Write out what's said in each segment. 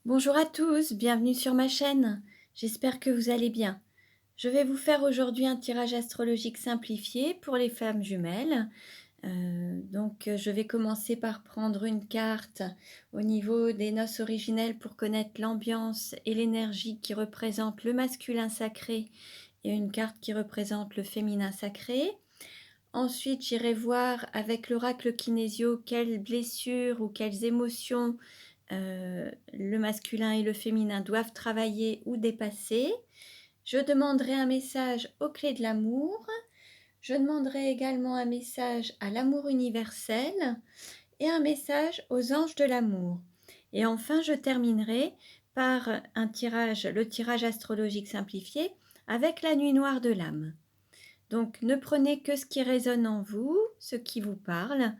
Bonjour à tous, bienvenue sur ma chaîne. J'espère que vous allez bien. Je vais vous faire aujourd'hui un tirage astrologique simplifié pour les femmes jumelles. Je vais commencer par prendre une carte au niveau des noces originelles pour connaître l'ambiance et l'énergie qui représente le masculin sacré et une carte qui représente le féminin sacré. Ensuite, j'irai voir avec l'oracle kinésio quelles blessures ou quelles émotions le masculin et le féminin doivent travailler ou dépasser. Je demanderai un message aux clés de l'amour. Je demanderai également un message à l'amour universel et un message aux anges de l'amour. Et enfin, je terminerai par le tirage astrologique simplifié avec la nuit noire de l'âme. Donc, ne prenez que ce qui résonne en vous, ce qui vous parle.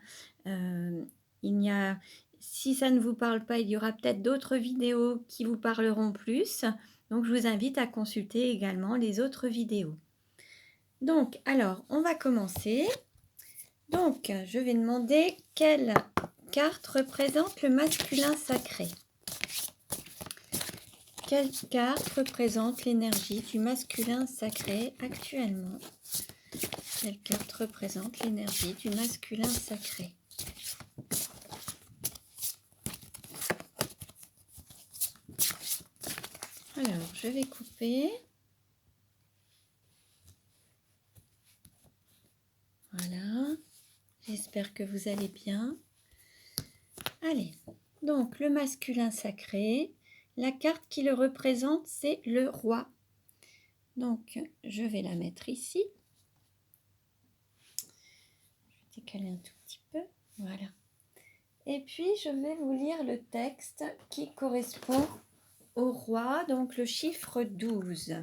Si ça ne vous parle pas, il y aura peut-être d'autres vidéos qui vous parleront plus. Donc, je vous invite à consulter également les autres vidéos. Donc, alors, on va commencer. Donc, je vais demander quelle carte représente le masculin sacré. Quelle carte représente l'énergie du masculin sacré actuellement? Quelle carte représente l'énergie du masculin sacré? Alors, je vais couper. Voilà. J'espère que vous allez bien. Allez, donc le masculin sacré, la carte qui le représente, c'est le roi. Donc, je vais la mettre ici. Je vais décaler un tout petit peu. Voilà. Et puis, je vais vous lire le texte qui correspond au roi, donc le chiffre 12.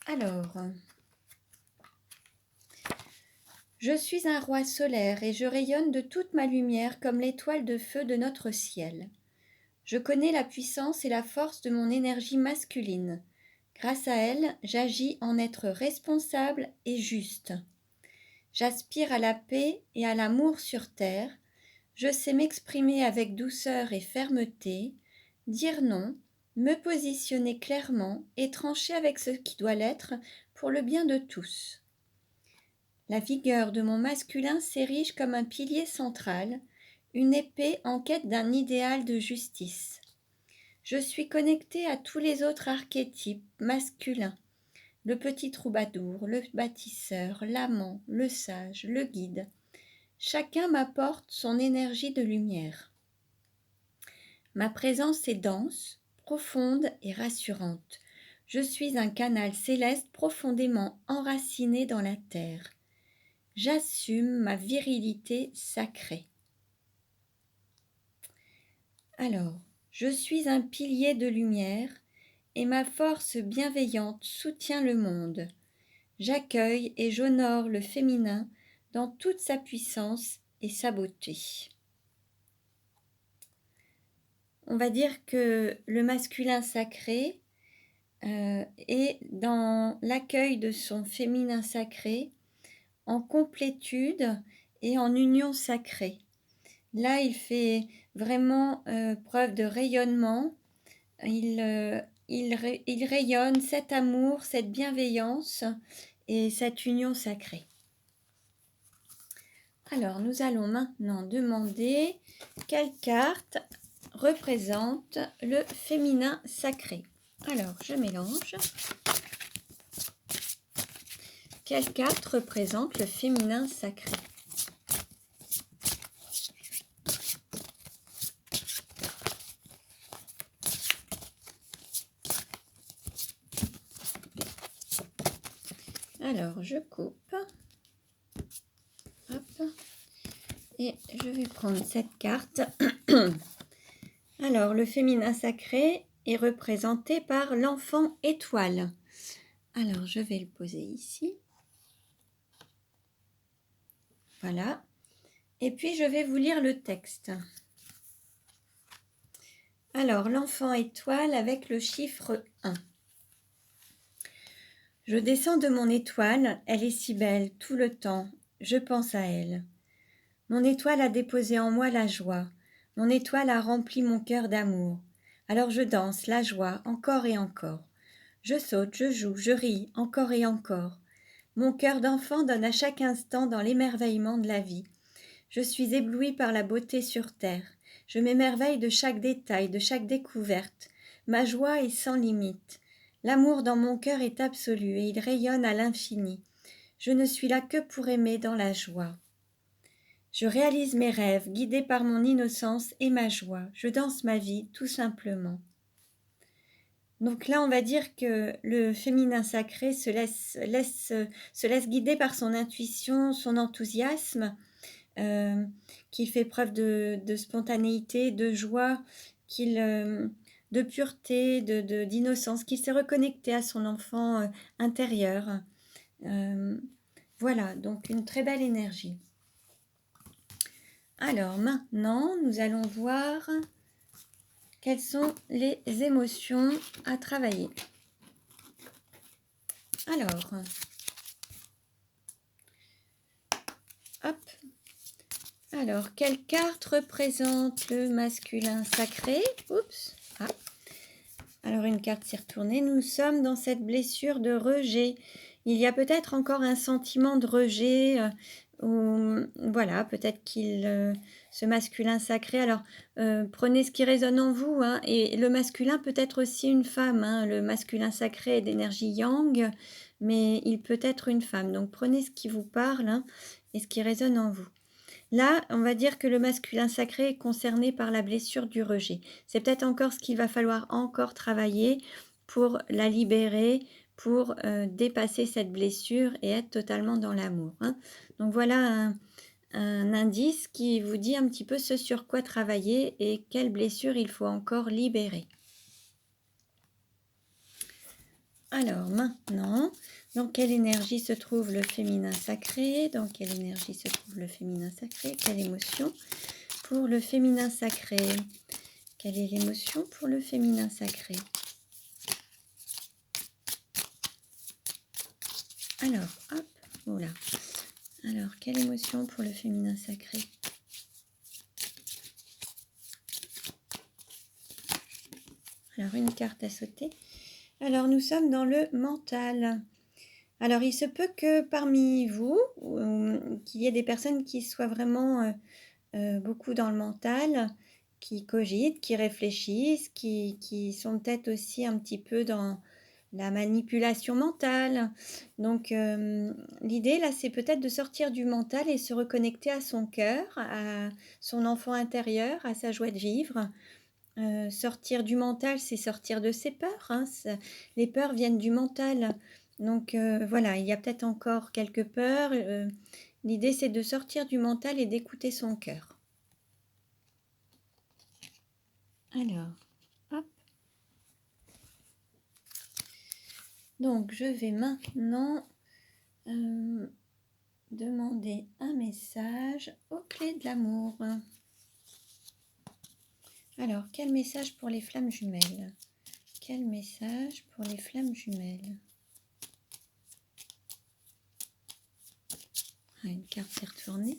Alors, je suis un roi solaire et je rayonne de toute ma lumière comme l'étoile de feu de notre ciel. Je connais la puissance et la force de mon énergie masculine. Grâce à elle, j'agis en être responsable et juste. J'aspire à la paix et à l'amour sur terre. Je sais m'exprimer avec douceur et fermeté, dire non, me positionner clairement et trancher avec ce qui doit l'être pour le bien de tous. La vigueur de mon masculin s'érige comme un pilier central, une épée en quête d'un idéal de justice. Je suis connectée à tous les autres archétypes masculins, le petit troubadour, le bâtisseur, l'amant, le sage, le guide. Chacun m'apporte son énergie de lumière. Ma présence est dense, profonde et rassurante. Je suis un canal céleste profondément enraciné dans la terre. J'assume ma virilité sacrée. Alors, je suis un pilier de lumière et ma force bienveillante soutient le monde. J'accueille et j'honore le féminin dans toute sa puissance et sa beauté. On va dire que le masculin sacré est dans l'accueil de son féminin sacré, en complétude et en union sacrée. Là, il fait vraiment preuve de rayonnement. Il rayonne cet amour, cette bienveillance et cette union sacrée. Alors, nous allons maintenant demander quelle carte représente le féminin sacré. Alors, je mélange. Quelle carte représente le féminin sacré? Alors, je coupe. Hop. Et je vais prendre cette carte. Alors, le féminin sacré est représenté par l'enfant étoile. Alors, je vais le poser ici. Voilà. Et puis, je vais vous lire le texte. Alors, l'enfant étoile avec le chiffre 1. Je descends de mon étoile, elle est si belle tout le temps, je pense à elle. Mon étoile a déposé en moi la joie, mon étoile a rempli mon cœur d'amour. Alors je danse la joie encore et encore. Je saute, je joue, je ris encore et encore. Mon cœur d'enfant donne à chaque instant dans l'émerveillement de la vie. Je suis éblouie par la beauté sur terre. Je m'émerveille de chaque détail, de chaque découverte. Ma joie est sans limite. L'amour dans mon cœur est absolu et il rayonne à l'infini. Je ne suis là que pour aimer dans la joie. Je réalise mes rêves, guidée par mon innocence et ma joie. Je danse ma vie, tout simplement. Donc là, on va dire que le féminin sacré se laisse guider par son intuition, son enthousiasme, qu'il fait preuve de spontanéité, de joie, de pureté, d'innocence, qu'il s'est reconnecté à son enfant intérieur. Voilà, donc une très belle énergie. Alors maintenant, nous allons voir quelles sont les émotions à travailler. Alors, hop. Alors, quelle carte représente le masculin sacré? Oups. Ah. Alors, une carte s'est retournée. Nous sommes dans cette blessure de rejet. Il y a peut-être encore un sentiment de rejet. Voilà, peut-être ce masculin sacré. Alors, prenez ce qui résonne en vous. Hein, et le masculin peut être aussi une femme. Hein, le masculin sacré est d'énergie yang, mais il peut être une femme. Donc, prenez ce qui vous parle hein, et ce qui résonne en vous. Là, on va dire que le masculin sacré est concerné par la blessure du rejet. C'est peut-être encore ce qu'il va falloir encore travailler pour la libérer, pour dépasser cette blessure et être totalement dans l'amour. Hein. Donc voilà un indice qui vous dit un petit peu ce sur quoi travailler et quelle blessure il faut encore libérer. Alors maintenant, dans quelle énergie se trouve le féminin sacré? Dans quelle énergie se trouve le féminin sacré? Quelle émotion pour le féminin sacré? Quelle est l'émotion pour le féminin sacré? Alors, hop, voilà. Alors, quelle émotion pour le féminin sacré? Alors, une carte à sauter. Alors, nous sommes dans le mental. Alors, il se peut que parmi vous, qu'il y ait des personnes qui soient vraiment beaucoup dans le mental, qui cogitent, qui réfléchissent, qui sont peut-être aussi un petit peu dans la manipulation mentale. Donc, l'idée, là, c'est peut-être de sortir du mental et se reconnecter à son cœur, à son enfant intérieur, à sa joie de vivre. Sortir du mental, c'est sortir de ses peurs. Hein. Les peurs viennent du mental. Donc voilà, il y a peut-être encore quelques peurs. L'idée, c'est de sortir du mental et d'écouter son cœur. Alors, hop. Donc, je vais maintenant demander un message aux clés de l'amour. Alors, quel message pour les flammes jumelles? Quel message pour les flammes jumelles? Une carte s'est retournée.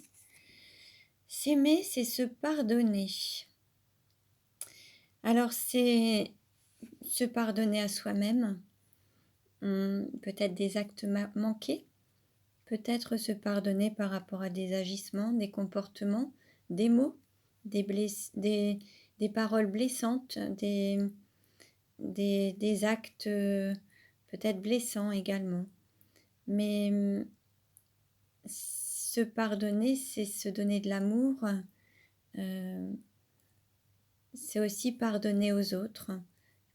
S'aimer, c'est se pardonner. Alors, c'est se pardonner à soi-même, peut-être des actes manqués, peut-être se pardonner par rapport à des agissements, des comportements, des mots, des paroles blessantes, des actes peut-être blessants également. Mais se pardonner, c'est se donner de l'amour, c'est aussi pardonner aux autres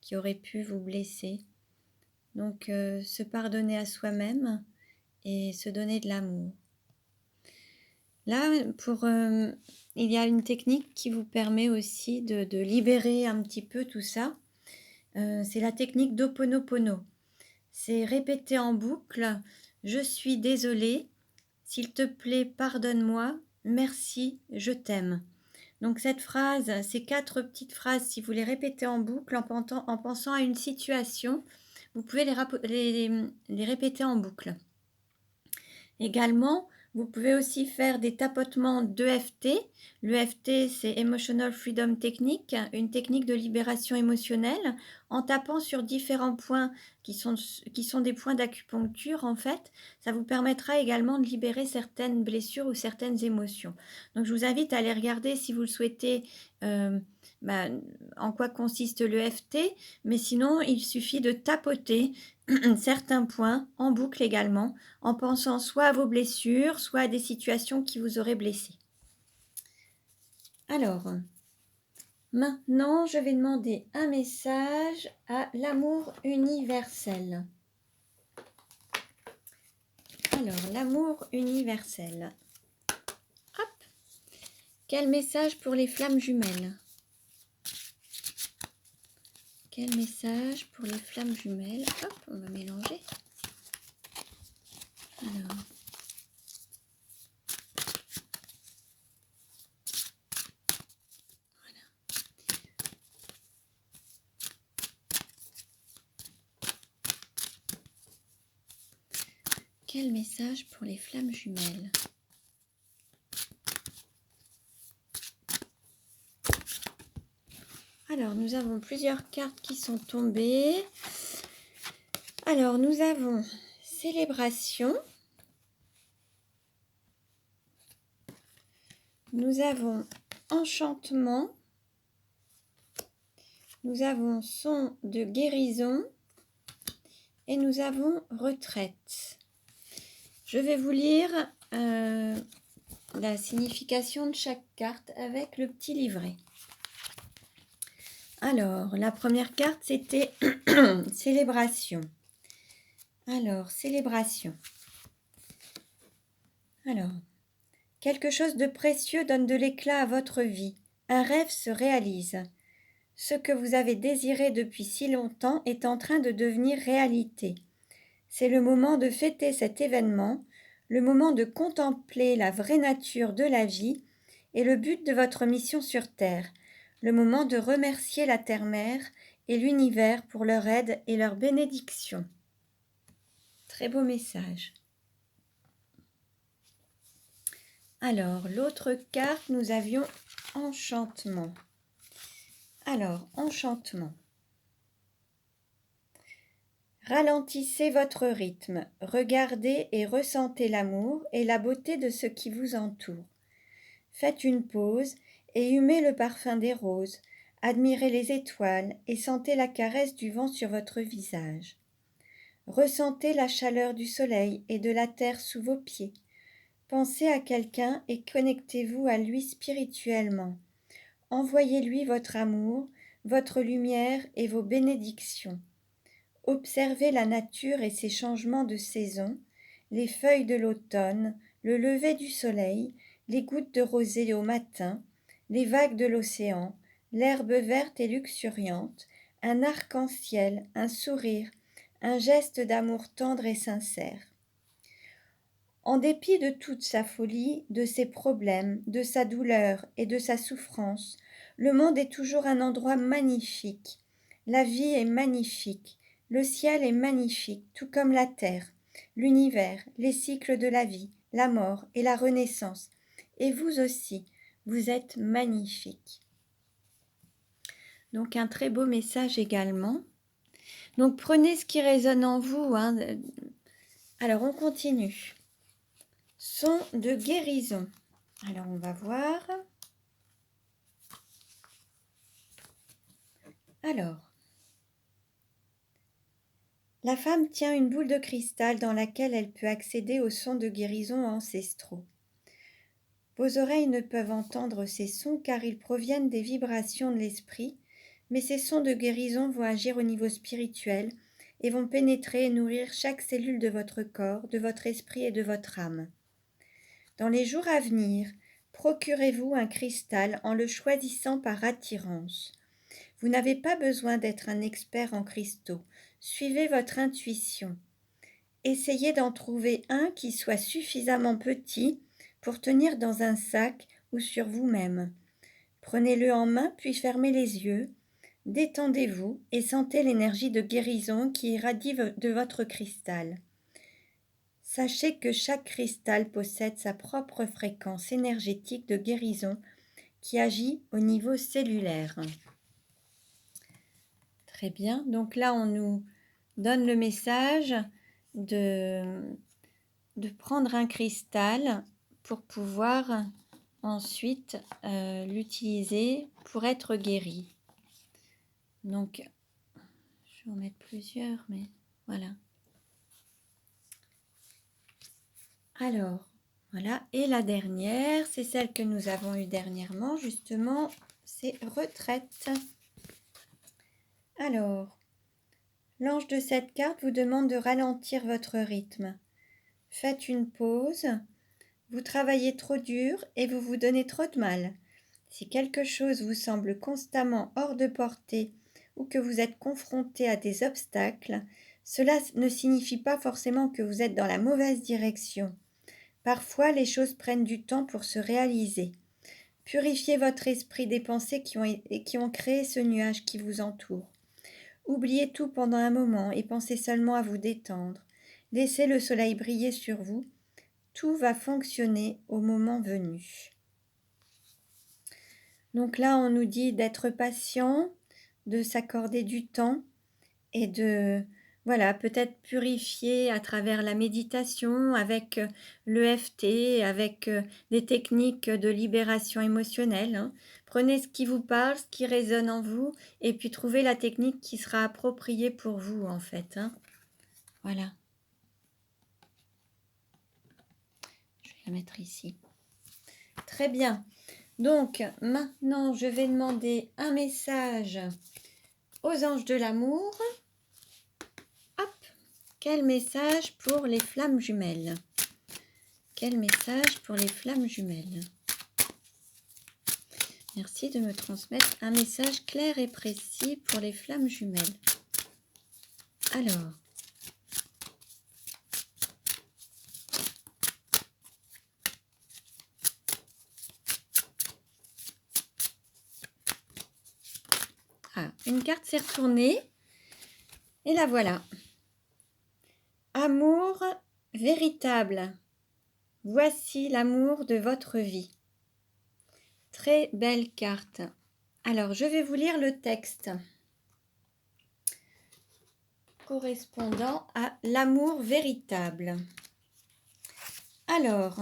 qui auraient pu vous blesser. Donc se pardonner à soi-même et se donner de l'amour. Là, il y a une technique qui vous permet aussi de libérer un petit peu tout ça. C'est la technique d'Ho'oponopono. C'est répéter en boucle « Je suis désolée, s'il te plaît, pardonne-moi, merci, je t'aime ». Donc cette phrase, ces 4 petites phrases, si vous les répétez en boucle en pensant à une situation, vous pouvez les répéter en boucle. Également, Vous pouvez aussi faire des tapotements d'EFT. L'EFT, c'est Emotional Freedom Technique, une technique de libération émotionnelle. En tapant sur différents points qui sont des points d'acupuncture, en fait, ça vous permettra également de libérer certaines blessures ou certaines émotions. Donc, je vous invite à aller regarder si vous le souhaitez, bah, en quoi consiste l'EFT. Mais sinon, il suffit de tapoter certains points en boucle également, en pensant soit à vos blessures, soit à des situations qui vous auraient blessé. Alors, maintenant, je vais demander un message à l'amour universel. Alors, l'amour universel. Hop. Quel message pour les flammes jumelles? Quel message pour les flammes jumelles? Hop, on va mélanger. Alors. Quel message pour les flammes jumelles? Alors, nous avons plusieurs cartes qui sont tombées. Alors, nous avons célébration. Nous avons enchantement. Nous avons son de guérison. Et nous avons retraite. Je vais vous lire la signification de chaque carte avec le petit livret. Alors, la première carte, c'était célébration. Alors, célébration. Alors, quelque chose de précieux donne de l'éclat à votre vie. Un rêve se réalise. Ce que vous avez désiré depuis si longtemps est en train de devenir réalité. C'est le moment de fêter cet événement, le moment de contempler la vraie nature de la vie et le but de votre mission sur Terre, le moment de remercier la Terre-Mère et l'univers pour leur aide et leur bénédiction. Très beau message. Alors, l'autre carte, nous avions enchantement. Alors, enchantement. Ralentissez votre rythme, regardez et ressentez l'amour et la beauté de ce qui vous entoure. Faites une pause et humez le parfum des roses, admirez les étoiles et sentez la caresse du vent sur votre visage. Ressentez la chaleur du soleil et de la terre sous vos pieds. Pensez à quelqu'un et connectez-vous à lui spirituellement. Envoyez-lui votre amour, votre lumière et vos bénédictions. Observez la nature et ses changements de saison, les feuilles de l'automne, le lever du soleil, les gouttes de rosée au matin, les vagues de l'océan, l'herbe verte et luxuriante, un arc-en-ciel, un sourire, un geste d'amour tendre et sincère. En dépit de toute sa folie, de ses problèmes, de sa douleur et de sa souffrance, le monde est toujours un endroit magnifique. La vie est magnifique. Le ciel est magnifique, tout comme la terre, l'univers, les cycles de la vie, la mort et la renaissance. Et vous aussi, vous êtes magnifique. Donc un très beau message également. Donc prenez ce qui résonne en vous. Alors on continue. Son de guérison. Alors on va voir. Alors. La femme tient une boule de cristal dans laquelle elle peut accéder aux sons de guérison ancestraux. Vos oreilles ne peuvent entendre ces sons car ils proviennent des vibrations de l'esprit, mais ces sons de guérison vont agir au niveau spirituel et vont pénétrer et nourrir chaque cellule de votre corps, de votre esprit et de votre âme. Dans les jours à venir, procurez-vous un cristal en le choisissant par attirance. Vous n'avez pas besoin d'être un expert en cristaux. Suivez votre intuition. Essayez d'en trouver un qui soit suffisamment petit pour tenir dans un sac ou sur vous-même. Prenez-le en main puis fermez les yeux. Détendez-vous et sentez l'énergie de guérison qui irradie de votre cristal. Sachez que chaque cristal possède sa propre fréquence énergétique de guérison qui agit au niveau cellulaire. Très bien, donc là on nous donne le message de prendre un cristal pour pouvoir ensuite l'utiliser pour être guéri. Donc, je vais en mettre plusieurs, mais voilà. Alors, voilà. Et la dernière, c'est celle que nous avons eue dernièrement, justement, c'est retraite. Alors, l'ange de cette carte vous demande de ralentir votre rythme. Faites une pause. Vous travaillez trop dur et vous vous donnez trop de mal. Si quelque chose vous semble constamment hors de portée ou que vous êtes confronté à des obstacles, cela ne signifie pas forcément que vous êtes dans la mauvaise direction. Parfois, les choses prennent du temps pour se réaliser. Purifiez votre esprit des pensées qui ont créé ce nuage qui vous entoure. Oubliez tout pendant un moment et pensez seulement à vous détendre. Laissez le soleil briller sur vous. Tout va fonctionner au moment venu. Donc là, on nous dit d'être patient, de s'accorder du temps et de, voilà, peut-être purifier à travers la méditation, avec l'EFT, avec des techniques de libération émotionnelle. Hein. Prenez ce qui vous parle, ce qui résonne en vous, et puis trouvez la technique qui sera appropriée pour vous, en fait. Hein. Voilà. Je vais la mettre ici. Très bien. Donc, maintenant, je vais demander un message aux anges de l'amour. Hop, quel message pour les flammes jumelles? Quel message pour les flammes jumelles? Merci de me transmettre un message clair et précis pour les flammes jumelles. Alors, une carte s'est retournée et la voilà. Amour véritable. Voici l'amour de votre vie. Très belle carte. Alors, je vais vous lire le texte correspondant à l'amour véritable. Alors,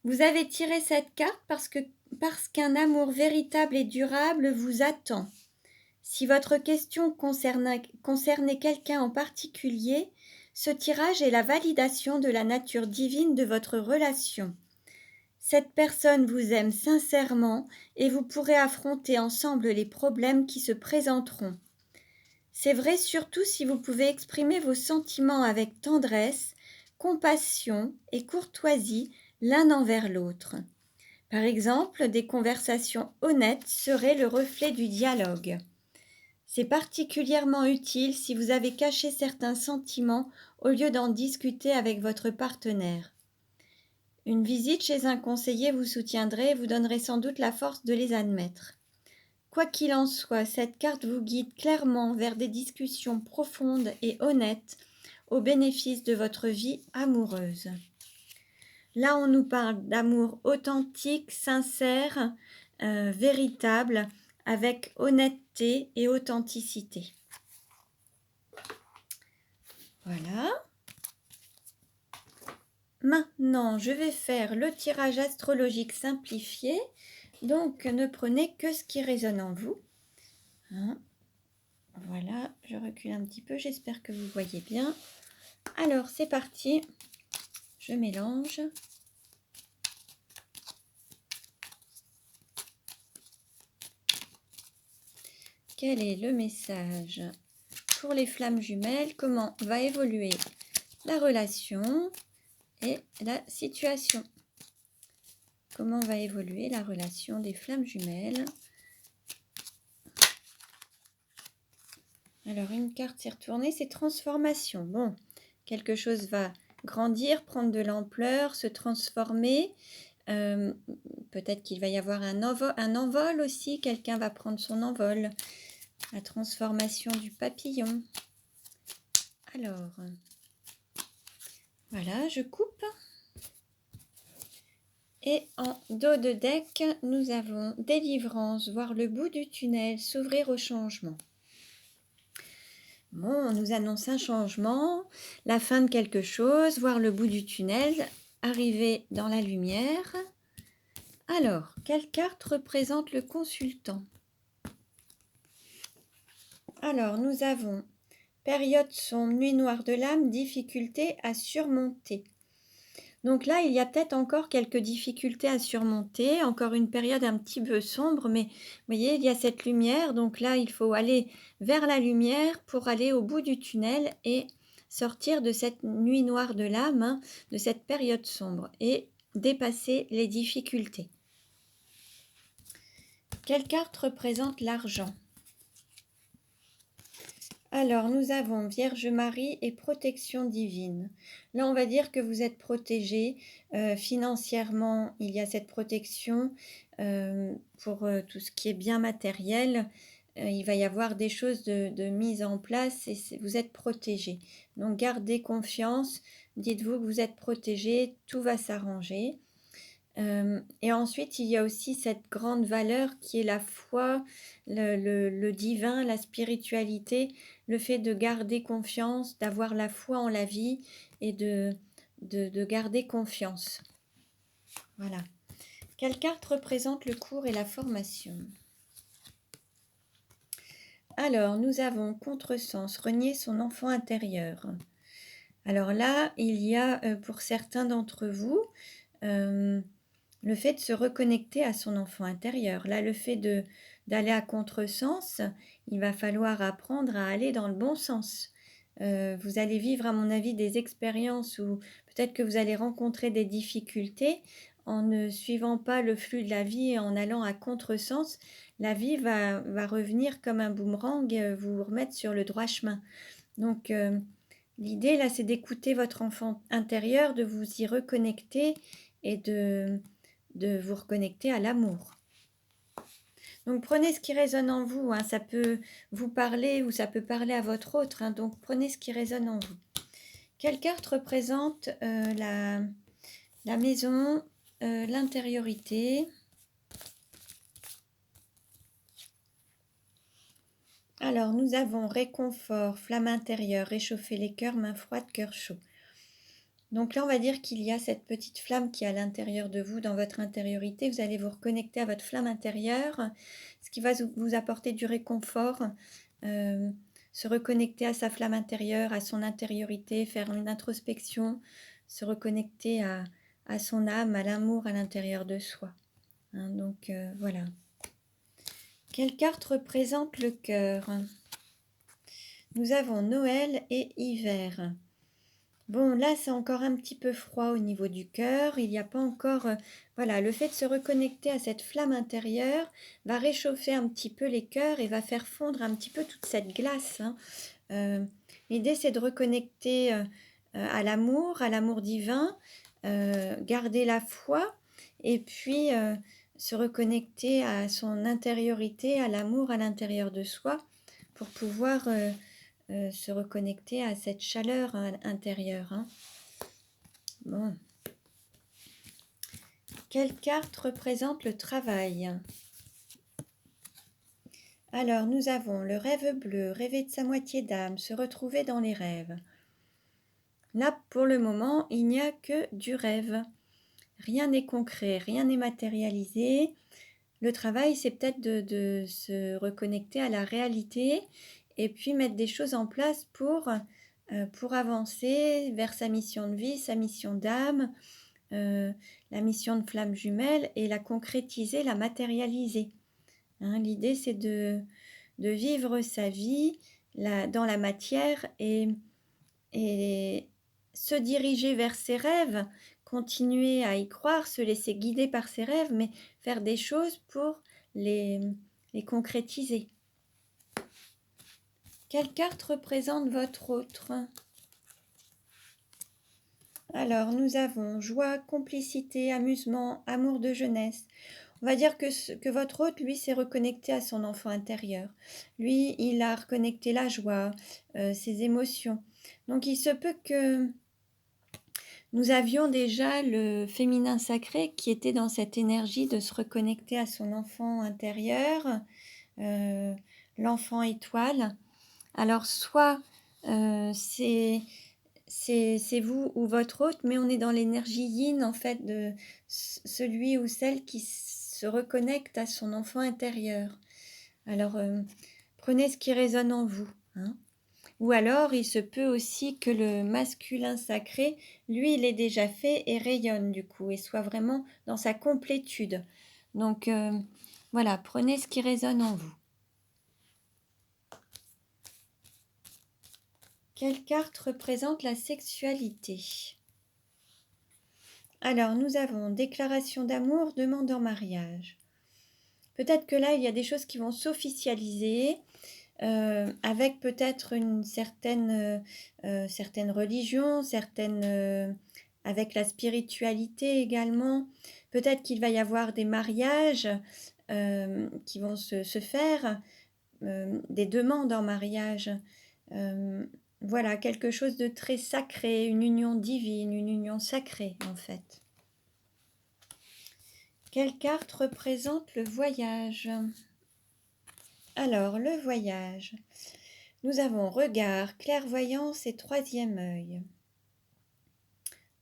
vous avez tiré cette carte parce qu'un amour véritable et durable vous attend. Si votre question concernait quelqu'un en particulier, ce tirage est la validation de la nature divine de votre relation. Cette personne vous aime sincèrement et vous pourrez affronter ensemble les problèmes qui se présenteront. C'est vrai surtout si vous pouvez exprimer vos sentiments avec tendresse, compassion et courtoisie l'un envers l'autre. Par exemple, des conversations honnêtes seraient le reflet du dialogue. C'est particulièrement utile si vous avez caché certains sentiments au lieu d'en discuter avec votre partenaire. Une visite chez un conseiller vous soutiendrait et vous donnerait sans doute la force de les admettre. Quoi qu'il en soit, cette carte vous guide clairement vers des discussions profondes et honnêtes au bénéfice de votre vie amoureuse. Là, on nous parle d'amour authentique, sincère, véritable, avec honnêteté et authenticité. Voilà. Maintenant, je vais faire le tirage astrologique simplifié. Donc, ne prenez que ce qui résonne en vous. Hein. Voilà, je recule un petit peu, j'espère que vous voyez bien. Alors, c'est parti. Je mélange. Quel est le message pour les flammes jumelles? Comment va évoluer la relation et la situation? Comment va évoluer la relation des flammes jumelles? Alors, une carte s'est retournée, c'est transformation. Bon, quelque chose va grandir, prendre de l'ampleur, se transformer. Peut-être qu'il va y avoir un envol aussi. Quelqu'un va prendre son envol. La transformation du papillon. Alors, Voilà, je coupe. Et en dos de deck, nous avons délivrance, voir le bout du tunnel, s'ouvrir au changement. Bon, on nous annonce un changement, la fin de quelque chose, voir le bout du tunnel, arriver dans la lumière. Alors, quelle carte représente le consultant? Alors, nous avons période sombre, nuit noire de l'âme, difficulté à surmonter. Donc là, il y a peut-être encore quelques difficultés à surmonter, encore une période un petit peu sombre, mais vous voyez, il y a cette lumière. Donc là, il faut aller vers la lumière pour aller au bout du tunnel et sortir de cette nuit noire de l'âme, hein, de cette période sombre et dépasser les difficultés. Quelle carte représente l'argent? Alors, nous avons Vierge Marie et protection divine. Là, on va dire que vous êtes protégé financièrement. Il y a cette protection pour tout ce qui est bien matériel. Il va y avoir des choses de mise en place et vous êtes protégé. Donc, gardez confiance. Dites-vous que vous êtes protégé. Tout va s'arranger. Et ensuite, il y a aussi cette grande valeur qui est la foi, le divin, la spiritualité, le fait de garder confiance, d'avoir la foi en la vie et de garder confiance. Voilà. Quelle carte représente le cours et la formation? Alors, nous avons contresens, renier son enfant intérieur. Alors là, il y a pour certains d'entre vous le fait de se reconnecter à son enfant intérieur. Là, le fait d'aller à contresens, il va falloir apprendre à aller dans le bon sens. Vous allez vivre, à mon avis, des expériences où peut-être que vous allez rencontrer des difficultés en ne suivant pas le flux de la vie et en allant à contresens. La vie va revenir comme un boomerang, vous remettre sur le droit chemin. Donc, l'idée, là, c'est d'écouter votre enfant intérieur, de vous y reconnecter et de vous reconnecter à l'amour. Donc prenez ce qui résonne en vous, hein. Ça peut vous parler ou ça peut parler à votre autre, hein. Donc prenez ce qui résonne en vous. Quelle carte représente la maison, l'intériorité? Alors nous avons réconfort, flamme intérieure, réchauffer les cœurs, main froide, cœur chaud. Donc là, on va dire qu'il y a cette petite flamme qui est à l'intérieur de vous, dans votre intériorité. Vous allez vous reconnecter à votre flamme intérieure, ce qui va vous apporter du réconfort, se reconnecter à sa flamme intérieure, à son intériorité, faire une introspection, se reconnecter à son âme, à l'amour à l'intérieur de soi. Hein, donc voilà. Quelle carte représente le cœur? Nous avons Noël et hiver. Bon, là, c'est encore un petit peu froid au niveau du cœur. Il n'y a pas encore... voilà, le fait de se reconnecter à cette flamme intérieure va réchauffer un petit peu les cœurs et va faire fondre un petit peu toute cette glace, hein. L'idée, c'est de reconnecter à l'amour divin, garder la foi et puis se reconnecter à son intériorité, à l'amour à l'intérieur de soi pour pouvoir... se reconnecter à cette chaleur intérieure, hein. Bon. Quelle carte représente le travail? Alors, nous avons le rêve bleu, rêver de sa moitié d'âme, se retrouver dans les rêves. Là, pour le moment, il n'y a que du rêve. Rien n'est concret, rien n'est matérialisé. Le travail, c'est peut-être de se reconnecter à la réalité et puis mettre des choses en place pour avancer vers sa mission de vie, sa mission d'âme, la mission de flamme jumelle et la concrétiser, la matérialiser. Hein, l'idée, c'est de vivre sa vie dans la matière et se diriger vers ses rêves, continuer à y croire, se laisser guider par ses rêves, mais faire des choses pour les concrétiser. Quelle carte représente votre autre? Alors, nous avons joie, complicité, amusement, amour de jeunesse. On va dire que votre hôte, lui, s'est reconnecté à son enfant intérieur. Lui, il a reconnecté la joie, ses émotions. Donc, il se peut que Nous avions déjà le féminin sacré qui était dans cette énergie de se reconnecter à son enfant intérieur, l'enfant étoile. Alors soit c'est vous ou votre hôte, mais on est dans l'énergie yin en fait de celui ou celle qui se reconnecte à son enfant intérieur. Alors prenez ce qui résonne en vous, hein. Ou alors il se peut aussi que le masculin sacré, lui, il est déjà fait et rayonne du coup et soit vraiment dans sa complétude. Donc voilà, prenez ce qui résonne en vous. Quelle carte représente la sexualité? Alors, nous avons déclaration d'amour, demande en mariage. Peut-être que là, il y a des choses qui vont s'officialiser avec peut-être une certaine religion, avec la spiritualité également. Peut-être qu'il va y avoir des mariages qui vont se faire, des demandes en mariage. Voilà, quelque chose de très sacré, une union divine, une union sacrée en fait. Quelle carte représente le voyage? Alors, le voyage. Nous avons regard, clairvoyance et troisième œil.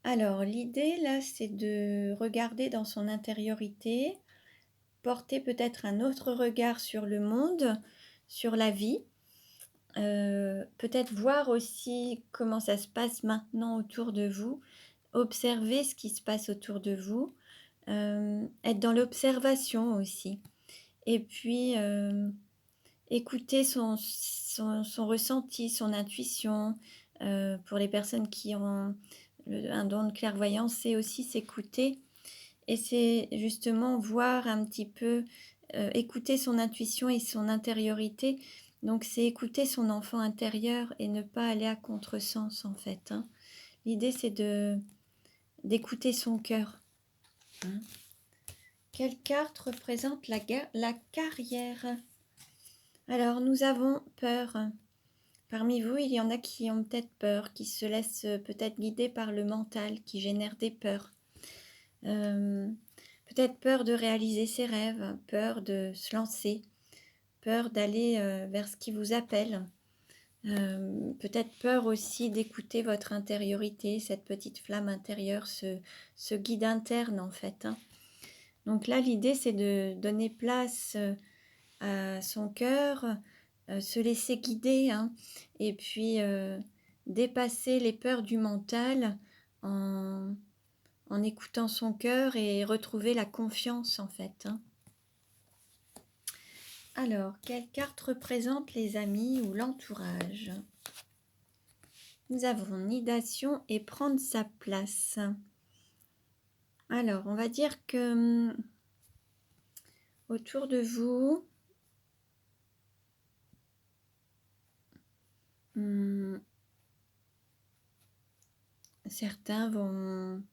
Alors, l'idée là, c'est de regarder dans son intériorité, porter peut-être un autre regard sur le monde, sur la vie. Peut-être voir aussi comment ça se passe maintenant autour de vous, observer ce qui se passe autour de vous, être dans l'observation aussi. Et puis, écouter son ressenti, son intuition. Pour les personnes qui ont un don de clairvoyance, c'est aussi s'écouter. Et c'est justement voir un petit peu, écouter son intuition et son intériorité. Donc c'est écouter son enfant intérieur et ne pas aller à contresens en fait, hein. L'idée c'est d'écouter son cœur, hein. Quelle carte représente la carrière? Alors nous avons peur. Parmi vous, il y en a qui ont peut-être peur, qui se laissent peut-être guider par le mental, qui génère des peurs. Peut-être peur de réaliser ses rêves, peur de se lancer, peur d'aller vers ce qui vous appelle. Peut-être peur aussi d'écouter votre intériorité, cette petite flamme intérieure, ce guide interne en fait, hein. Donc là, l'idée, c'est de donner place à son cœur, se laisser guider, hein, et puis dépasser les peurs du mental en écoutant son cœur et retrouver la confiance en fait, hein. Alors, quelle carte représente les amis ou l'entourage? Nous avons nidation et prendre sa place. Alors, on va dire que autour de vous, certains vont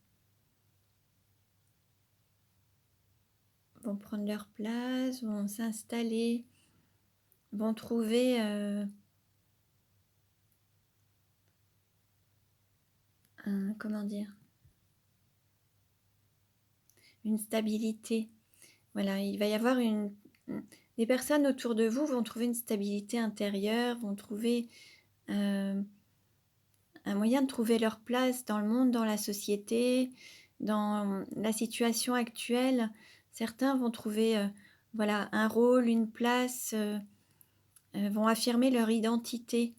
prendre leur place, vont s'installer, vont trouver comment dire, une stabilité. Voilà, il va y avoir les personnes autour de vous vont trouver une stabilité intérieure, vont trouver un moyen de trouver leur place dans le monde, dans la société, dans la situation actuelle. Certains vont trouver voilà, un rôle, une place, vont affirmer leur identité,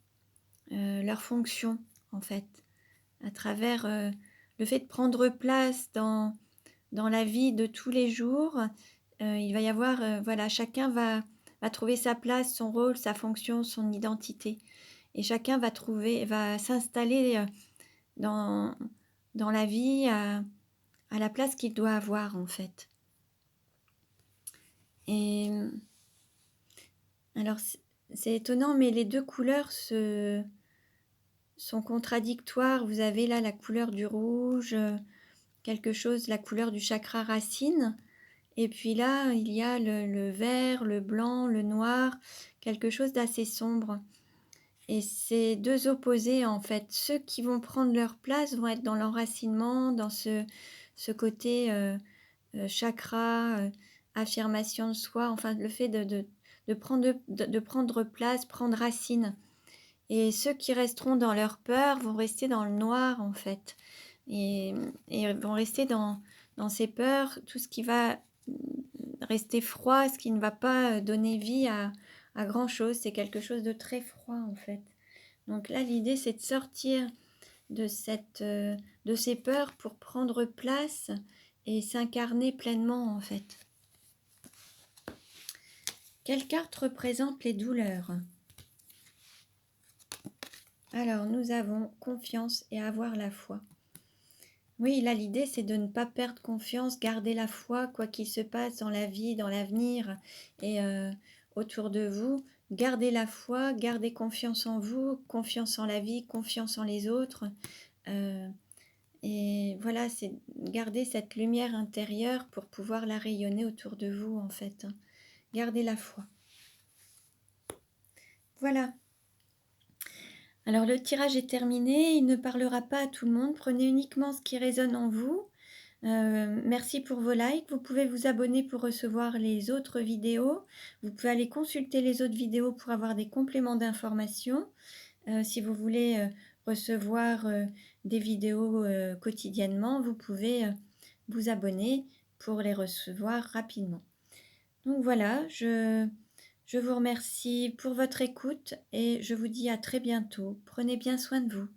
leur fonction en fait, à travers le fait de prendre place dans la vie de tous les jours. Il va y avoir, voilà, chacun va trouver sa place, son rôle, sa fonction, son identité. Et chacun va s'installer dans la vie à la place qu'il doit avoir en fait. Et alors c'est étonnant, mais les deux couleurs sont contradictoires. Vous avez là la couleur du rouge, quelque chose, la couleur du chakra racine. Et puis là, il y a le vert, le blanc, le noir, quelque chose d'assez sombre. Et ces 2 opposés, en fait, ceux qui vont prendre leur place vont être dans l'enracinement, dans ce côté, chakra, affirmation de soi, enfin le fait de prendre place, prendre racine. Et ceux qui resteront dans leur peur vont rester dans le noir, en fait, et vont rester dans ces peurs, tout ce qui va, rester froid, ce qui ne va pas, donner vie à grand chose. C'est quelque chose de très froid, en fait. Donc là, l'idée, c'est de sortir de de ces peurs pour prendre place et s'incarner pleinement, en fait. Quelle carte représente les douleurs? Alors, nous avons confiance et avoir la foi. Oui, là, l'idée, c'est de ne pas perdre confiance, garder la foi, quoi qu'il se passe dans la vie, dans l'avenir et autour de vous. Gardez la foi, gardez confiance en vous, confiance en la vie, confiance en les autres. Et voilà, c'est garder cette lumière intérieure pour pouvoir la rayonner autour de vous, en fait. Gardez la foi. Voilà. Alors le tirage est terminé, il ne parlera pas à tout le monde, prenez uniquement ce qui résonne en vous. Merci pour vos likes, vous pouvez vous abonner pour recevoir les autres vidéos, vous pouvez aller consulter les autres vidéos pour avoir des compléments d'informations. Si vous voulez recevoir des vidéos quotidiennement, vous pouvez vous abonner pour les recevoir rapidement. Donc voilà, je vous remercie pour votre écoute et je vous dis à très bientôt. Prenez bien soin de vous.